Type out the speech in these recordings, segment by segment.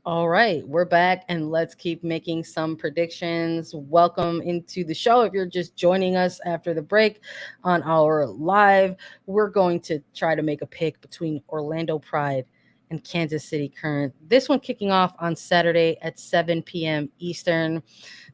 All right, we're back and let's keep making some predictions. Welcome into the show. If you're just joining us after the break on our live, we're going to try to make a pick between Orlando Pride and Kansas City Current. This one kicking off on Saturday at 7 p.m. Eastern.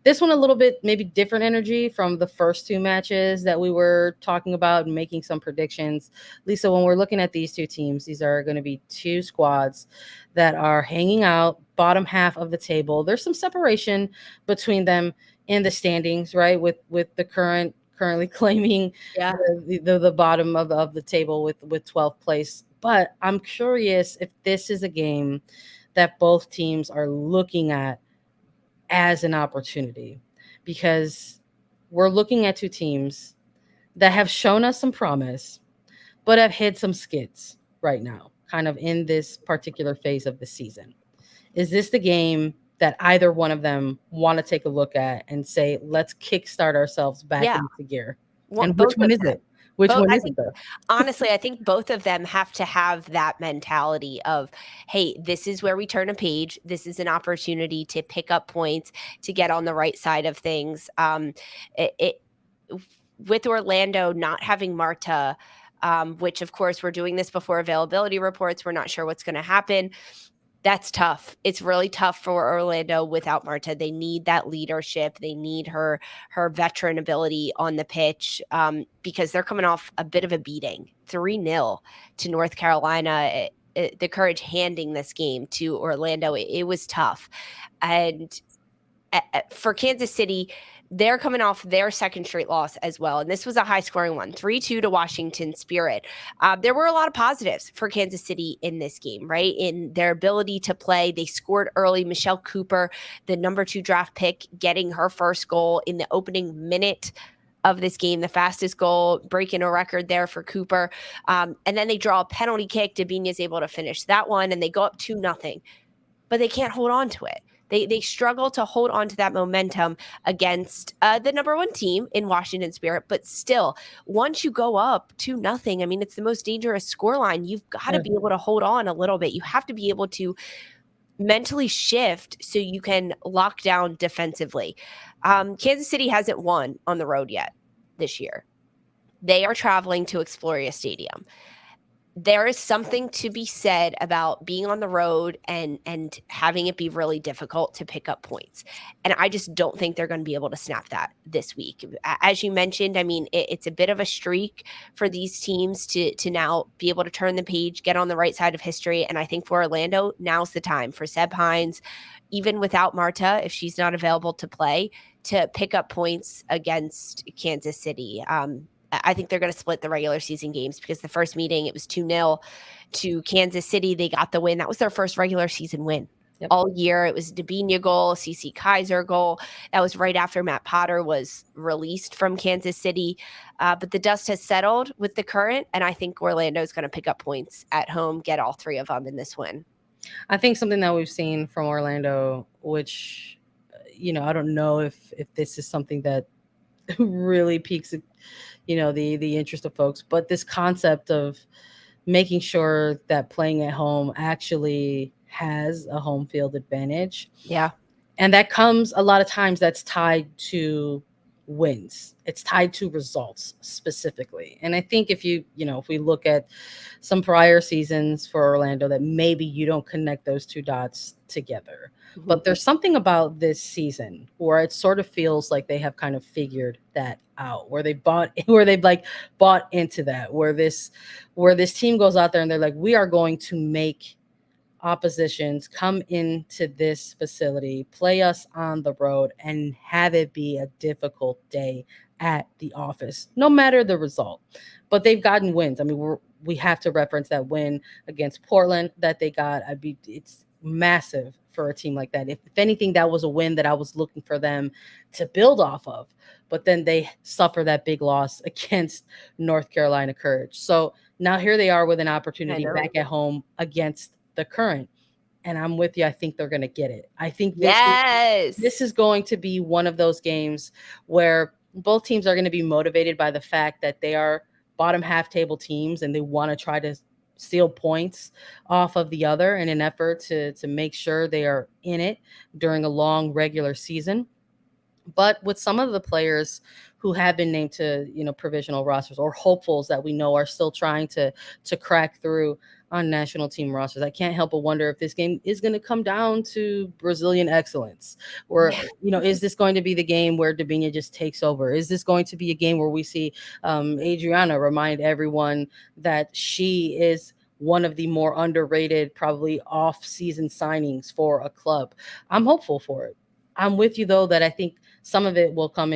This one a little bit maybe different energy from the first two matches that we were talking about and making some predictions. Lisa, when we're looking at these two teams, these are going to be two squads that are hanging out bottom half of the table. There's some separation between them in the standings, right? With the currently claiming Yeah. the bottom of the table with 12th place. But I'm curious if this is a game that both teams are looking at as an opportunity, because we're looking at two teams that have shown us some promise but have hit some skids right now, kind of in this particular phase of the season. Is this the game that either one of them want to take a look at and say, let's kickstart ourselves back Yeah. into gear? Well, And which both one of is them. it? Which Both one I is it think though? honestly, I think both of them have to have that mentality of, hey, this is where we turn a page. This is an opportunity to pick up points, to get on the right side of things. It with Orlando not having Marta, which of course we're doing this before availability reports. We're not sure what's going to happen. That's tough. It's really tough for Orlando without Marta. They need that leadership. They need her veteran ability on the pitch, because they're coming off a bit of a beating, 3-0 to North Carolina. The Courage handing this game to Orlando, it was tough. And for Kansas City, they're coming off their second straight loss as well. And this was a high scoring one, 3-2 to Washington Spirit. There were a lot of positives for Kansas City in this game, right? In their ability to play. They scored early. Michelle Cooper, the number 2 draft pick, getting her first goal in the opening minute of this game, the fastest goal, breaking a record there for Cooper. And then they draw a penalty kick. Dabinia is able to finish that one, and they go up 2-0, but they can't hold on to it. They struggle to hold on to that momentum against the number 1 team in Washington Spirit. But still, once you go up 2-0, I mean, it's the most dangerous scoreline. You've got to Yeah. be able to hold on a little bit. You have to be able to mentally shift so you can lock down defensively. Kansas City hasn't won on the road yet this year. They are traveling to Exploria Stadium. There is something to be said about being on the road and having it be really difficult to pick up points. And I just don't think they're going to be able to snap that this week. As you mentioned, I mean, it's a bit of a streak for these teams to now be able to turn the page, get on the right side of history. And I think for Orlando, now's the time for Seb Hines, even without Marta, if she's not available to play, to pick up points against Kansas City. I think they're going to split the regular season games, because the first meeting, it was 2-0 to Kansas City. They got the win. That was their first regular season win. Yep. All year. It was Dabinia goal, CC Kaiser goal. That was right after Matt Potter was released from Kansas City. But the dust has settled with the Current, and I think Orlando is going to pick up points at home, get all 3 of them in this win. I think something that we've seen from Orlando, which I don't know if this is something that really piques the interest of folks, but this concept of making sure that playing at home actually has a home field advantage. Yeah. And that comes a lot of times that's tied to wins. It's tied to results specifically. And I think if we look at some prior seasons for Orlando, that maybe you don't connect those two dots together. Mhm. But there's something about this season where it sort of feels like they have kind of figured that out, where they've like bought into that, where this team goes out there and they're like, we are going to make oppositions come into this facility, play us on the road, and have it be a difficult day at the office, no matter the result. But they've gotten wins. I mean, we have to reference that win against Portland that they got. It's massive for a team like that. If anything, that was a win that I was looking for them to build off of. But then they suffer that big loss against North Carolina Courage. So now here they are with an I opportunity know. back at home against the Current. And I'm with you. I think they're going to get it. I think this Yes. is going to be one of those games where both teams are going to be motivated by the fact that they are bottom half table teams and they want to try to steal points off of the other in an effort to make sure they are in it during a long regular season. But with some of the players who have been named to, provisional rosters, or hopefuls that we know are still trying to crack through on national team rosters, I can't help but wonder if this game is going to come down to Brazilian excellence, or is this going to be the game where Debinha just takes over? Is this going to be a game where we see Adriana remind everyone that she is one of the more underrated, probably off-season signings for a club? I'm hopeful for it. I'm with you, though, that I think some of it will come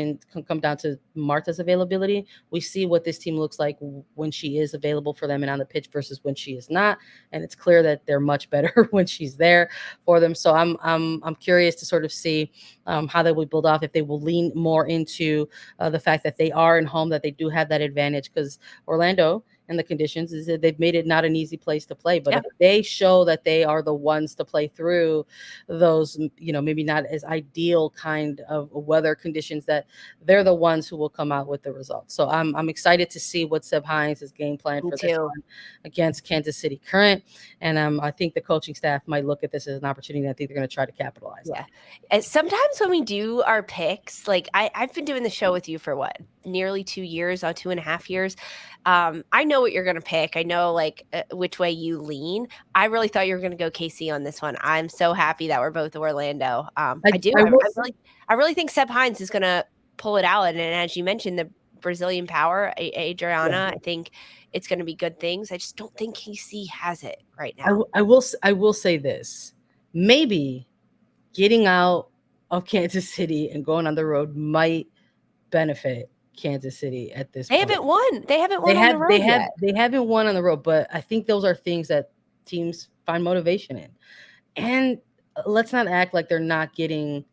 down to Marta's availability. We see what this team looks like when she is available for them and on the pitch versus when she is not, and it's clear that they're much better when she's there for them. So I'm curious to sort of see how they will build off, if they will lean more into the fact that they are in home, that they do have that advantage, because Orlando and the conditions is that they've made it not an easy place to play. But if they show that they are the ones to play through those, maybe not as ideal kind of weather conditions, that they're the ones who will come out with the results. So I'm excited to see what Seb Hines' game plan for this one against Kansas City Current. And I think the coaching staff might look at this as an opportunity. I think they're going to try to capitalize on. And sometimes when we do our picks, like I've been doing the show with you for what, nearly 2 years, 2.5 years. I know what you're going to pick. I know which way you lean. I really thought you were going to go KC on this one. I'm so happy that we're both Orlando. I really think Seb Hines is going to pull it out. And as you mentioned, the Brazilian power, Adriana, I think it's going to be good things. I just don't think KC has it right now. I will say this. Maybe getting out of Kansas City and going on the road might benefit Kansas City at this point. They haven't won on the road yet. They haven't won on the road, but I think those are things that teams find motivation in. And let's not act like they're not getting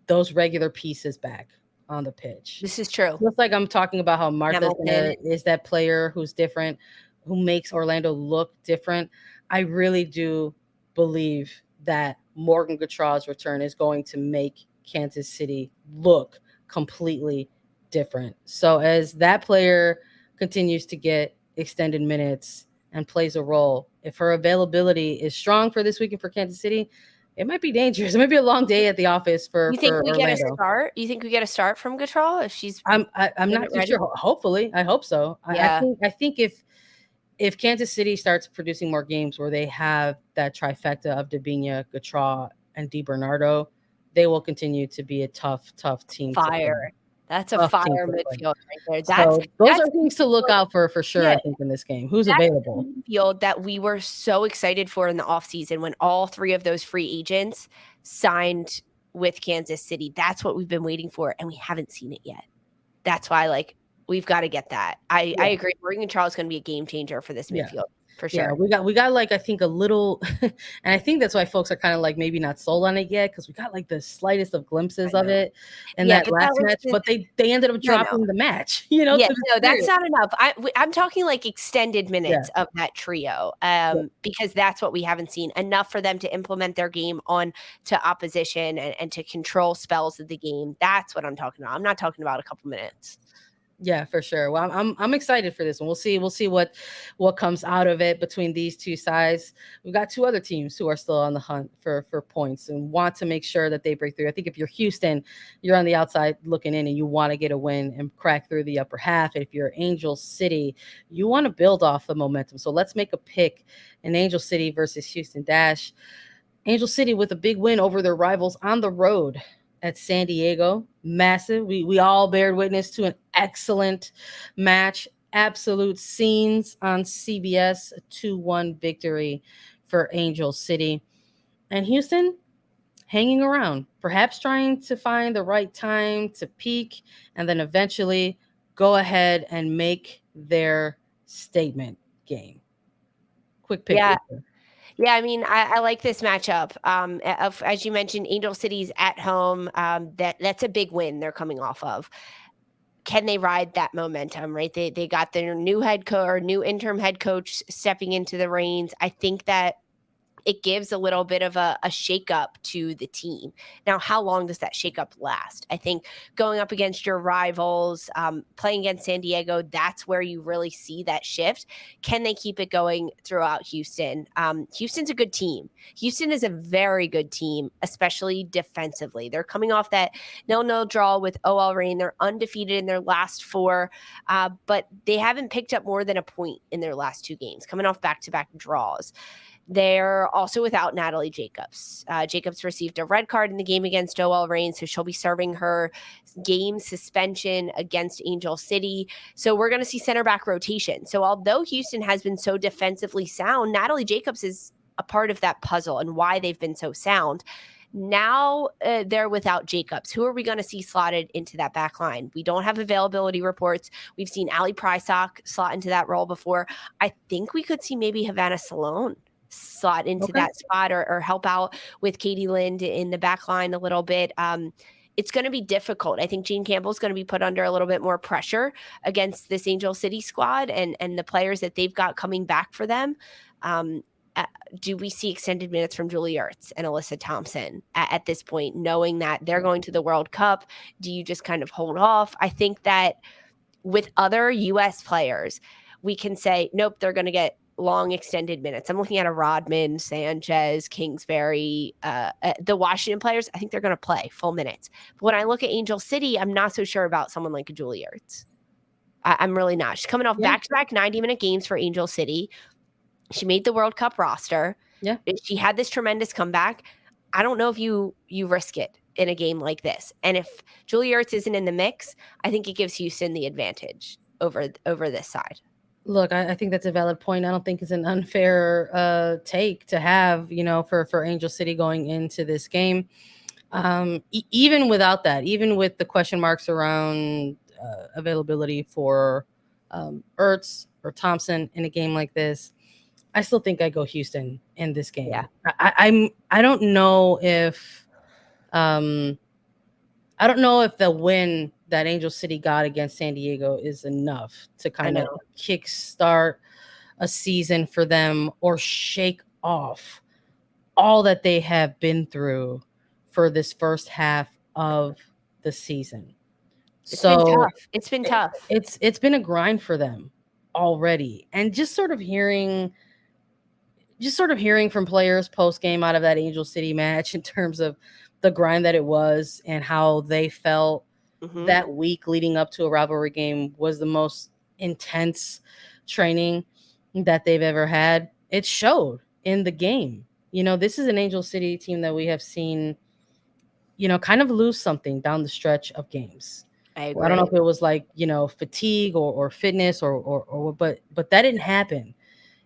those regular pieces back on the pitch. This is true. Just like I'm talking about how Martha is that player who's different, who makes Orlando look different. I really do believe that Morgan Gautrat's return is going to make Kansas City look completely different. So as that player continues to get extended minutes and plays a role, if her availability is strong for this weekend for Kansas City, it might be dangerous. It might be a long day at the office for. You think we Orlando. Get a start? You think we get a start from Gautrat if she's? I'm not too sure. Hopefully, I hope so. Yeah. I think if Kansas City starts producing more games where they have that trifecta of Debinha, Gautrat, and DiBernardo, they will continue to be a tough team. Fire. That's a fire midfield right there. Those are things to look out for sure, I think, in this game. Who's available? Midfield that we were so excited for in the offseason when all three of those free agents signed with Kansas City. That's what we've been waiting for, and we haven't seen it yet. That's why, we've got to get that. I agree. Morgan Charles is going to be a game changer for this midfield. For sure. Yeah, we got I think a little, and I think that's why folks are kind of maybe not sold on it yet, because we got the slightest of glimpses of it in that last match, but they ended up dropping the match. That's not enough. I'm talking extended minutes of that trio, because that's what we haven't seen enough for them to implement their game on to opposition and to control spells of the game. That's what I'm talking about. I'm not talking about a couple minutes. Yeah, for sure. Well, I'm excited for this one. We'll see what comes out of it between these two sides. We've got two other teams who are still on the hunt for points and want to make sure that they break through. I think if you're Houston, you're on the outside looking in and you want to get a win and crack through the upper half. And if you're Angel City, you want to build off the momentum. So let's make a pick in Angel City versus Houston Dash. Angel City with a big win over their rivals on the road at San Diego. Massive. We all bared witness to an excellent match. Absolute scenes on CBS. A 2-1 victory for Angel City. And Houston hanging around, perhaps trying to find the right time to peak and then eventually go ahead and make their statement game. Quick pick. Yeah, I mean, I like this matchup. As you mentioned, Angel City's at home. That's a big win they're coming off of. Can they ride that momentum, right? They got their new interim head coach stepping into the reins. I think that it gives a little bit of a shakeup to the team. Now, how long does that shakeup last? I think going up against your rivals, playing against San Diego, that's where you really see that shift. Can they keep it going throughout Houston? Houston's a good team. Houston is a very good team, especially defensively. They're coming off that 0-0 draw with OL Reign. They're undefeated in their last 4, but they haven't picked up more than a point in their last 2 games, coming off back-to-back draws. They're also without Natalie Jacobs. Jacobs received a red card in the game against OL Reign, so she'll be serving her game suspension against Angel City. So we're going to see center back rotation. So although Houston has been so defensively sound, Natalie Jacobs is a part of that puzzle and why they've been so sound. Now they're without Jacobs. Who are we going to see slotted into that back line? We don't have availability reports. We've seen Ali Prysock slot into that role before. I think we could see maybe Havana Salone slot into that spot or help out with Katie Lind in the back line a little bit. It's going to be difficult. I think Jean Campbell's going to be put under a little bit more pressure against this Angel City squad and the players that they've got coming back for them. Do we see extended minutes from Julie Ertz and Alyssa Thompson at this point, knowing that they're going to the World Cup? Do you just kind of hold off? I think that with other U.S. players, we can say, nope, they're going to get long extended minutes. I'm looking at a Rodman, Sanchez, Kingsbury, the Washington players. I think they're going to play full minutes. But when I look at Angel City, I'm not so sure about someone like a Julie Ertz. I'm really not. She's coming off back-to-back 90-minute games for Angel City. She made the World Cup roster. Yeah. She had this tremendous comeback. I don't know if you risk it in a game like this. And if Julie Ertz isn't in the mix, I think it gives Houston the advantage over this side. Look, I think that's a valid point. I don't think it's an unfair take to have, for Angel City going into this game. Even without that, even with the question marks around availability for Ertz or Thompson in a game like this, I still think I go Houston in this game. Yeah. I don't know if the win that Angel City got against San Diego is enough to kind of kickstart a season for them or shake off all that they have been through for this first half of the season. It's been tough. It's been tough. It's been a grind for them already. And just sort of hearing from players post game out of that Angel City match in terms of the grind that it was and how they felt that week leading up to a rivalry game was the most intense training that they've ever had. It showed in the game. This is an Angel City team that we have seen, kind of lose something down the stretch of games. I agree. I don't know if it was like, fatigue or fitness but that didn't happen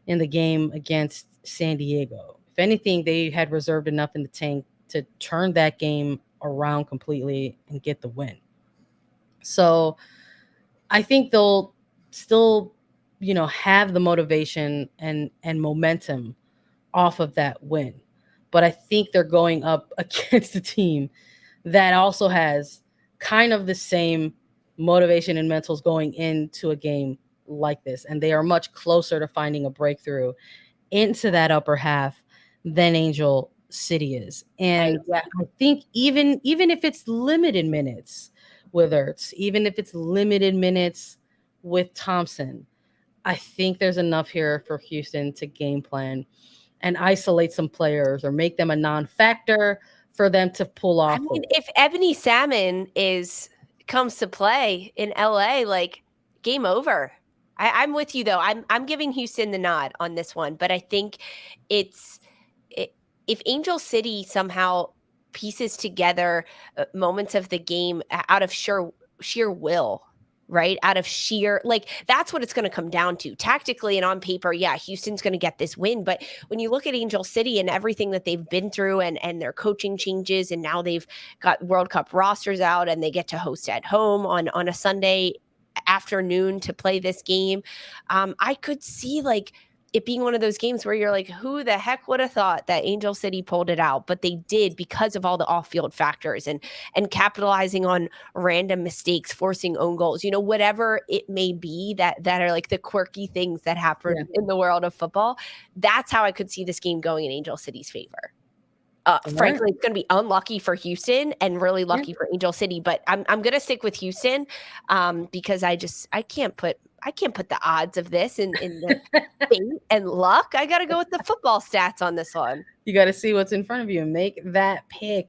in the game against San Diego. If anything, they had reserved enough in the tank to turn that game around completely and get the win. So I think they'll still, have the motivation and momentum off of that win. But I think they're going up against a team that also has kind of the same motivation and mentals going into a game like this. And they are much closer to finding a breakthrough into that upper half than Angel City is. And I think even if it's limited minutes with Ertz, even if it's limited minutes with Thompson, I think there's enough here for Houston to game plan and isolate some players or make them a non-factor for them to pull off. I mean, if Ebony Salmon comes to play in LA, like, game over. I'm with you though. I'm giving Houston the nod on this one, but I think if Angel City somehow pieces together moments of the game out of sheer will, right? Out of sheer, that's what it's going to come down to. Tactically and on paper, yeah, Houston's going to get this win. But when you look at Angel City and everything that they've been through and their coaching changes, and now they've got World Cup rosters out and they get to host at home on a Sunday afternoon to play this game, I could see it being one of those games where you're like, who the heck would have thought that Angel City pulled it out? But they did, because of all the off-field factors and capitalizing on random mistakes, forcing own goals, whatever it may be that are like the quirky things that happen in the world of football. That's how I could see this game going in Angel City's favor. Frankly, it's going to be unlucky for Houston and really lucky for Angel City, but I'm going to stick with Houston because I can't put the odds of this in the fate and luck. I got to go with the football stats on this one. You got to see what's in front of you and make that pick.